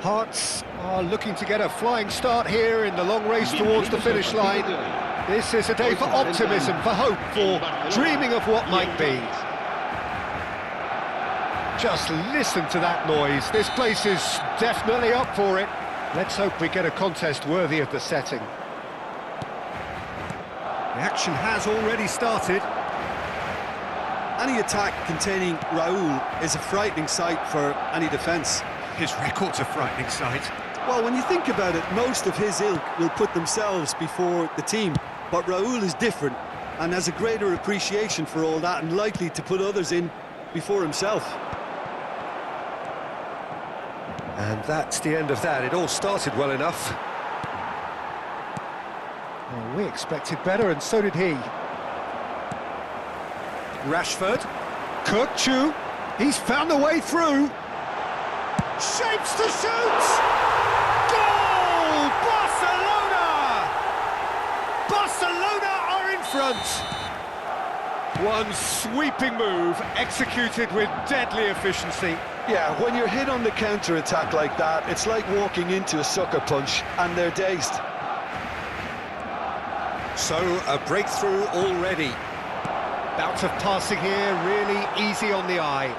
Hearts are looking to get a flying start here in the long race towards the finish line. This is a day for optimism, for hope, for dreaming of what might be. Just listen to that noise. This place is definitely up for it. Let's hope we get a contest worthy of the setting. The action has already started. Any attack containing Raul is a frightening sight for any defence. His record's a frightening sight. Well, when you think about it, most of his ilk will put themselves before the team. But Raul is different and has a greater appreciation for all that and likely to put others in before himself. And that's the end of that. It all started well enough. Well, we expected better, and so did he. Rashford. Kukçu. He's found a way through. Shapes to shoot! Goal! Barcelona! Barcelona are in front. One sweeping move, executed with deadly efficiency. Yeah, when you're hit on the counter-attack like that, it's like walking into a sucker punch, and they're dazed. So, a breakthrough already. Bout of passing here, really easy on the eye.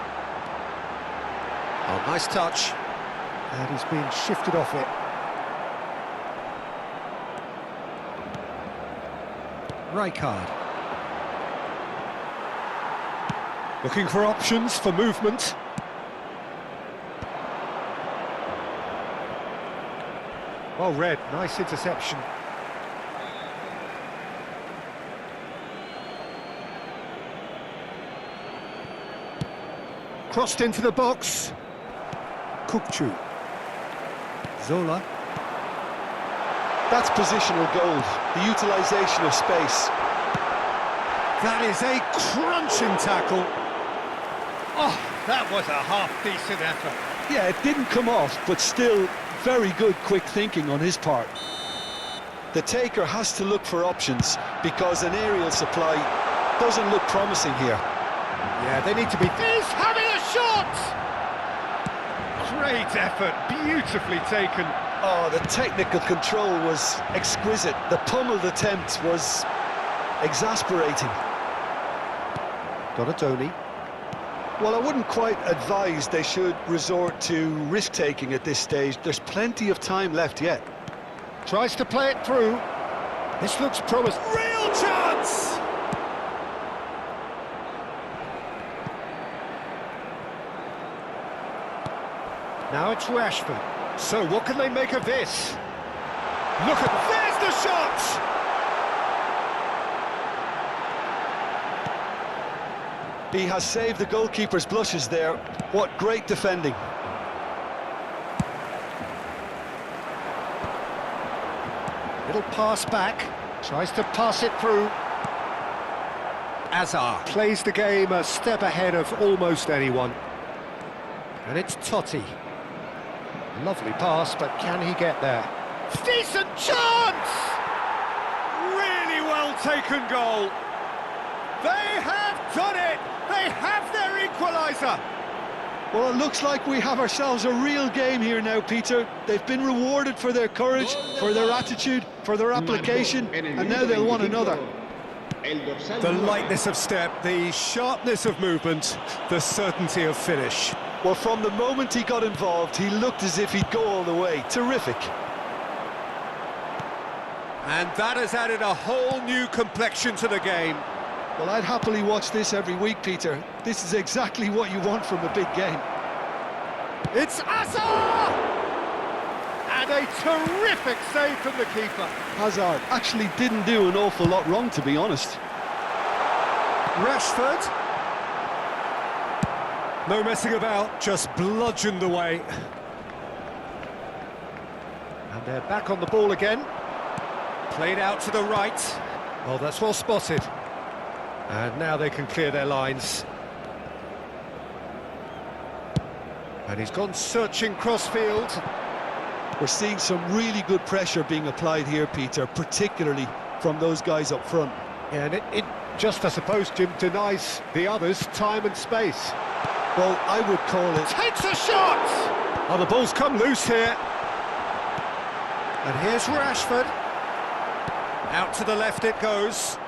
Oh, nice touch. And he's been shifted off it. Rijkaard. Looking for options for movement. Well read, nice interception. Crossed into the box. Kukçu. Zola. That's positional gold, the utilisation of space. That is a crunching tackle. Oh, that was a half-decent effort. Yeah, it didn't come off, but still very good quick thinking on his part. The taker has to look for options because an aerial supply doesn't look promising here. Yeah, they need to be... He's having a shot! Great effort, beautifully taken. Oh, the technical control was exquisite. The pummeled attempt was exasperating. Donatoni. Well, I wouldn't quite advise they should resort to risk-taking at this stage. There's plenty of time left yet. Tries to play it through. This looks promising. Real chance! Now it's Rashford. So what can they make of this? Look at... There's the shot! He has saved the goalkeeper's blushes there. What great defending. Little pass back. Tries to pass it through. Azar plays the game a step ahead of almost anyone. And it's Totti. Lovely pass, but can he get there? Decent chance! Really well taken goal. They have done it! They have their equaliser! Well, it looks like we have ourselves a real game here now, Peter. They've been rewarded for their courage, for their attitude, for their application, and now they'll want another. The lightness of step, the sharpness of movement, the certainty of finish. Well, from the moment he got involved, he looked as if he'd go all the way. Terrific. And that has added a whole new complexion to the game. Well, I'd happily watch this every week, Peter. This is exactly what you want from a big game. It's Hazard! And a terrific save from the keeper. Hazard actually didn't do an awful lot wrong, to be honest. Rashford. No messing about, just bludgeoned away. And they're back on the ball again. Played out to the right. Oh, that's well spotted. And now they can clear their lines. And he's gone searching crossfield. We're seeing some really good pressure being applied here, Peter, particularly from those guys up front. Yeah, and it just, I suppose, Jim, denies the others time and space. Well, I would call it... Takes a shot! Oh, the ball's come loose here. And here's Rashford. Out to the left it goes.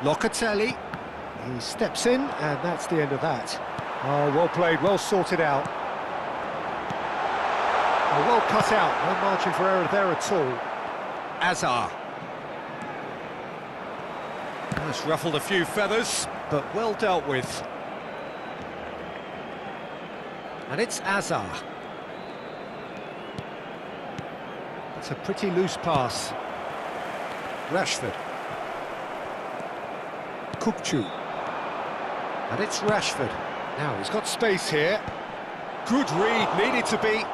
Locatelli. He steps in, and that's the end of that. Oh, well played, well sorted out. Oh, well cut out, no margin for error there at all. Azar. That's ruffled a few feathers, but well dealt with. And it's Azar. It's a pretty loose pass. Rashford. Kukçu. And it's Rashford. Now he's got space here. Good read, needed to be.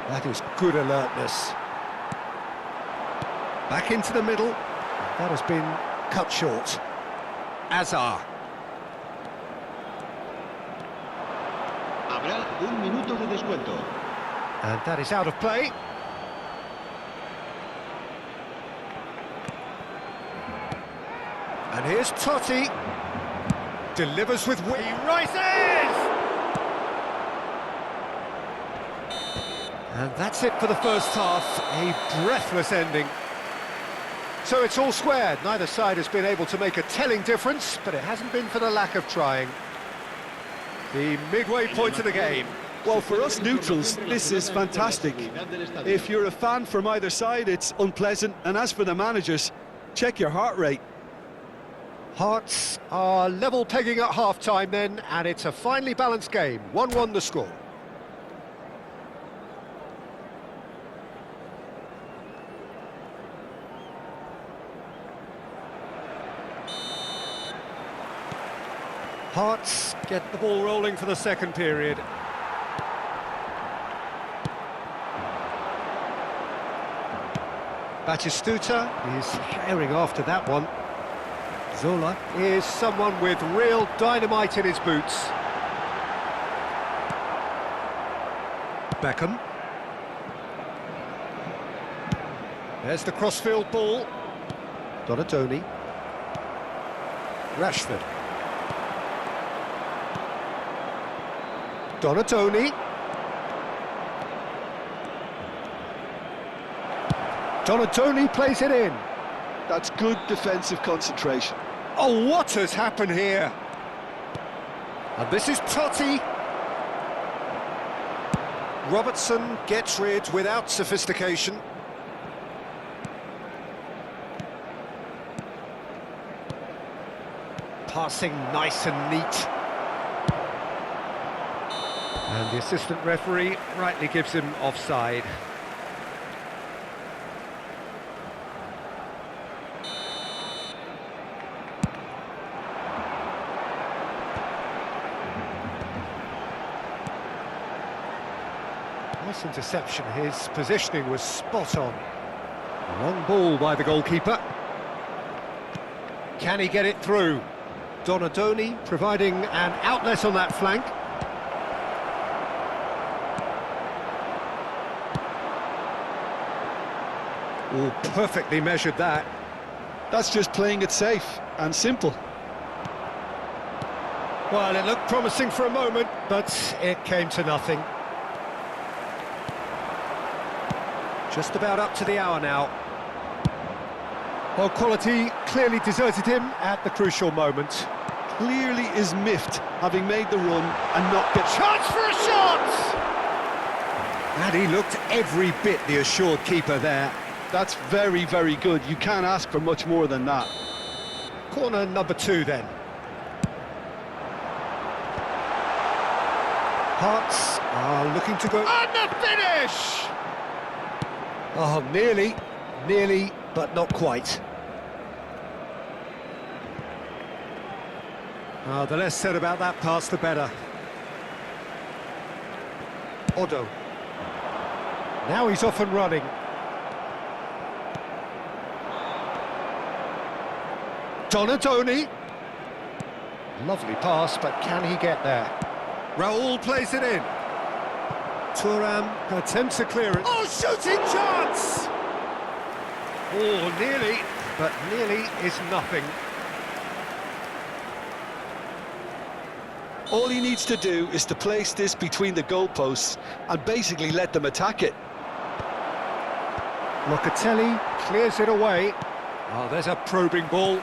That is good alertness. Back into the middle. That has been cut short. Azar. Habrá un minuto de descuento. And that is out of play. And here's Totti. Delivers with... He rises! And that's it for the first half. A breathless ending. So it's all squared. Neither side has been able to make a telling difference, but it hasn't been for the lack of trying. The midway point of the game. Well, for us neutrals, this is fantastic. If you're a fan from either side, it's unpleasant. And as for the managers, check your heart rate. Hearts are level pegging at half-time then, and it's a finely balanced game. 1-1 the score. Hearts get the ball rolling for the second period. Batistuta is herring after that one. Zola is someone with real dynamite in his boots. Beckham. There's the crossfield ball. Donatoni. Rashford. Donatoni. Donatoni plays it in. That's good defensive concentration. Oh, what has happened here? And this is Totti. Robertson gets rid without sophistication. Passing nice and neat. And the assistant referee rightly gives him offside. Nice interception, his positioning was spot on. Long ball by the goalkeeper. Can he get it through? Donadoni providing an outlet on that flank. Oh, perfectly measured that. That's just playing it safe and simple. Well, it looked promising for a moment, but it came to nothing. Just about up to the hour now. Well, quality clearly deserted him at the crucial moment. Clearly is miffed, having made the run and not get... Chance for a shot! And he looked every bit the assured keeper there. That's very, very good. You can't ask for much more than that. Corner number 2 then. Hearts are looking to go... And the finish! Oh, nearly, but not quite. Oh, the less said about that pass, the better. Odo. Now he's off and running. Donadoni. Lovely pass, but can he get there? Raul plays it in. Thuram attempts a clearance. Oh, shooting chance! Oh, nearly, but nearly is nothing. All he needs to do is to place this between the goalposts and basically let them attack it. Locatelli clears it away. Oh, there's a probing ball.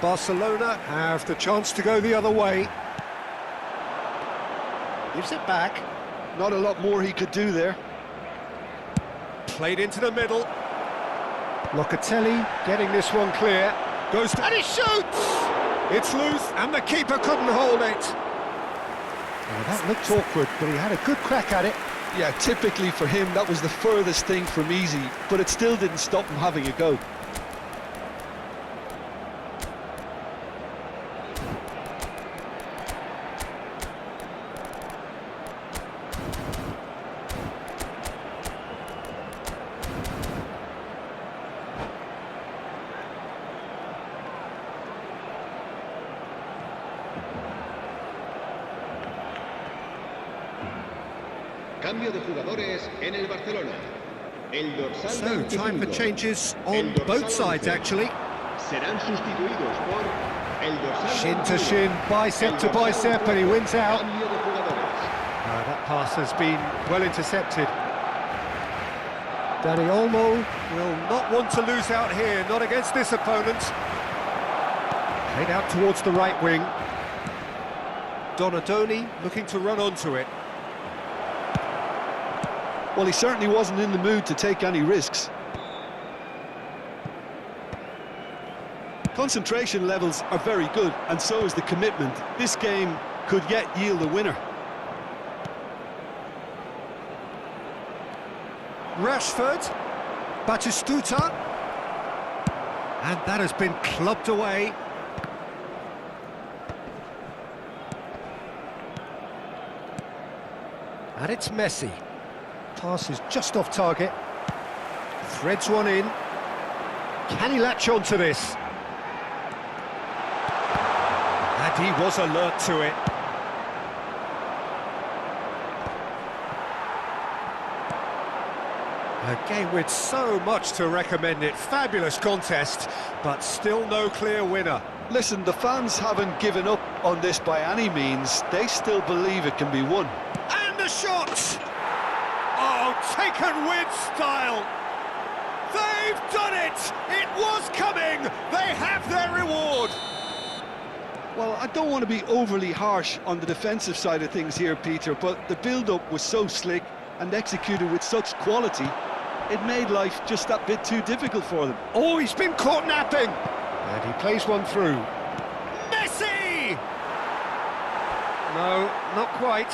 Barcelona have the chance to go the other way. Gives it back. Not a lot more he could do there. Played into the middle. Locatelli getting this one clear. Goes to... and he shoots! It's loose, and the keeper couldn't hold it. Oh, that looked awkward, but he had a good crack at it. Yeah, typically for him, that was the furthest thing from easy, but it still didn't stop him having a go. Cambio de jugadores en el Barcelona. El dorsal So, 25. time for changes on both sides, actually. Serán sustituidos por el dorsal Shin to 21. shin, bicep to El dorsal bicep, and he wins out. Cambio de jugadores. That pass has been well intercepted. Dani Olmo will not want to lose out here, not against this opponent. Played out towards the right wing. Donadoni looking to run onto it. Well, he certainly wasn't in the mood to take any risks. Concentration levels are very good, and so is the commitment. This game could yet yield a winner. Rashford, Batistuta, and that has been clubbed away. And it's Messi. Pass is just off target. Threads one in. Can he latch on to this? And he was alert to it. A game with so much to recommend it. Fabulous contest, but still no clear winner. Listen, the fans haven't given up on this by any means. They still believe it can be won. And the shot! Oh, taken with style! They've done it! It was coming! They have their reward! Well, I don't want to be overly harsh on the defensive side of things here, Peter, but the build-up was so slick and executed with such quality, it made life just that bit too difficult for them. Oh, he's been caught napping! And he plays one through. Messi! No, not quite.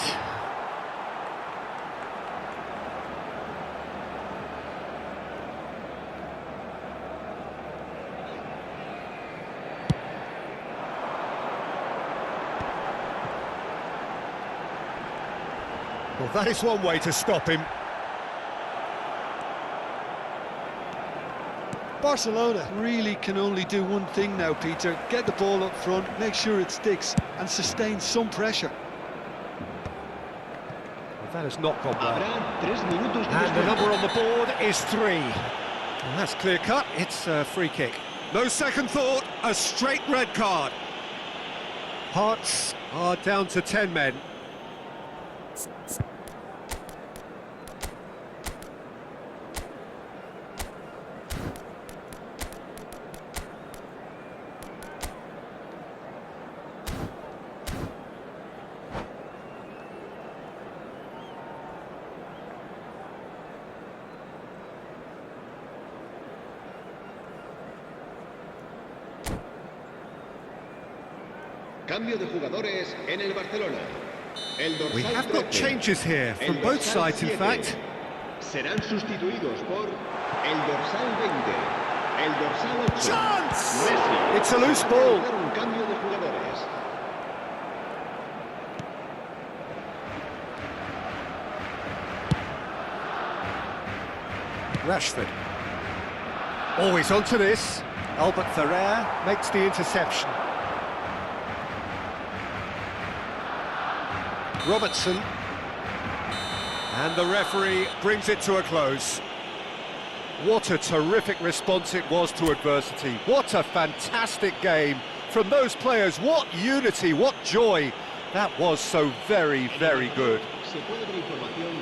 Well, that is one way to stop him. Barcelona really can only do one thing now, Peter. Get the ball up front, make sure it sticks, and sustain some pressure. Well, that has not gone well. Habrá 3 minutos de And the descuento. number on the board is 3. Well, that's clear cut. It's a free kick. No second thought, a straight red card. Hearts are down to 10 men. Cambio de jugadores en el Barcelona. El dorsal We have got 13. changes here from El both dorsal sides, in 7. fact. Serán sustituidos por el dorsal 20. El dorsal 8. Chance! Messi. It's a loose ball. Realizar un cambio de jugadores. Rashford. Always onto this. Albert Ferrer makes the interception. Robertson. And the referee brings it to a close. What a terrific response it was to adversity. What a fantastic game from those players. What unity, what joy. That was so very, very good. Se puede ver información